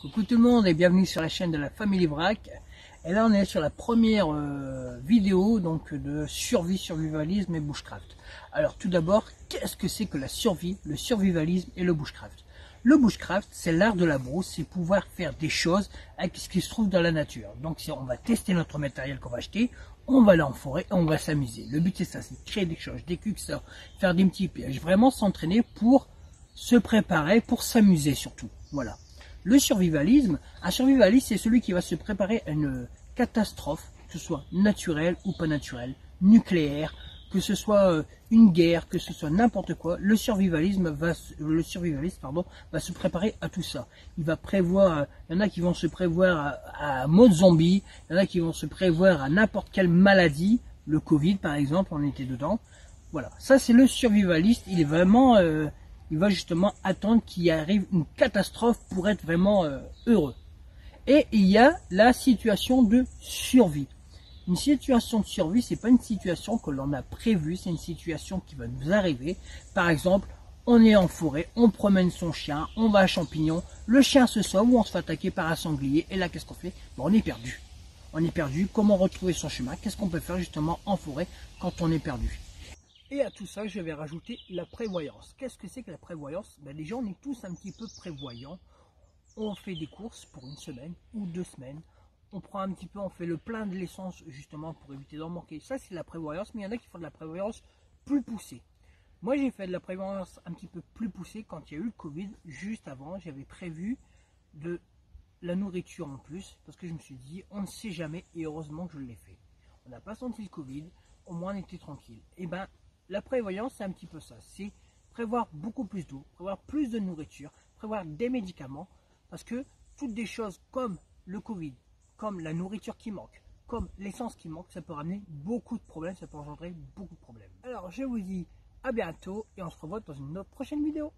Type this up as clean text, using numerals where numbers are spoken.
Coucou tout le monde et bienvenue sur la chaîne de la famille Vrac. Et là on est sur la première vidéo donc de survie, survivalisme et bushcraft. Alors tout d'abord, qu'est-ce que c'est que la survie, le survivalisme et le bushcraft? Le bushcraft, c'est l'art de la brousse, c'est pouvoir faire des choses avec ce qui se trouve dans la nature. Donc si on va tester notre matériel qu'on va acheter, on va aller en forêt et on va s'amuser. Le but c'est ça, c'est de créer des choses, des curseurs, faire des petits pièges, vraiment s'entraîner pour se préparer, pour s'amuser surtout. Voilà. Le survivalisme, un survivaliste, c'est celui qui va se préparer à une catastrophe, que ce soit naturelle ou pas naturelle, nucléaire, que ce soit une guerre, que ce soit n'importe quoi. Le survivaliste va se préparer à tout ça. Il va prévoir, il y en a qui vont se prévoir à mode zombie, il y en a qui vont se prévoir à n'importe quelle maladie, le Covid par exemple, on était dedans. Voilà, ça c'est le survivaliste, il est vraiment... il va justement attendre qu'il arrive une catastrophe pour être vraiment heureux. Et il y a la situation de survie. Une situation de survie, c'est pas une situation que l'on a prévue, c'est une situation qui va nous arriver. Par exemple, on est en forêt, on promène son chien, on va à Champignon, le chien se sauve ou on se fait attaquer par un sanglier. Et là, qu'est-ce qu'on fait? Bon, on est perdu. On est perdu. Comment retrouver son chemin? Qu'est-ce qu'on peut faire justement en forêt quand on est perdu? Et à tout ça, je vais rajouter la prévoyance. Qu'est-ce que c'est que la prévoyance? Déjà, on est tous un petit peu prévoyants. On fait des courses pour une semaine ou 2 semaines. On prend un petit peu, on fait le plein de l'essence justement pour éviter d'en manquer. Ça, c'est la prévoyance, mais il y en a qui font de la prévoyance plus poussée. Moi, j'ai fait de la prévoyance un petit peu plus poussée quand il y a eu le Covid. Juste avant, j'avais prévu de la nourriture en plus parce que je me suis dit, on ne sait jamais et heureusement que je l'ai fait. On n'a pas senti le Covid, au moins on était tranquille. Et ben, la prévoyance, c'est un petit peu ça. C'est prévoir beaucoup plus d'eau, prévoir plus de nourriture, prévoir des médicaments. Parce que toutes des choses comme le Covid, comme la nourriture qui manque, comme l'essence qui manque, ça peut ramener beaucoup de problèmes, ça peut engendrer beaucoup de problèmes. Alors je vous dis à bientôt et on se revoit dans une autre prochaine vidéo.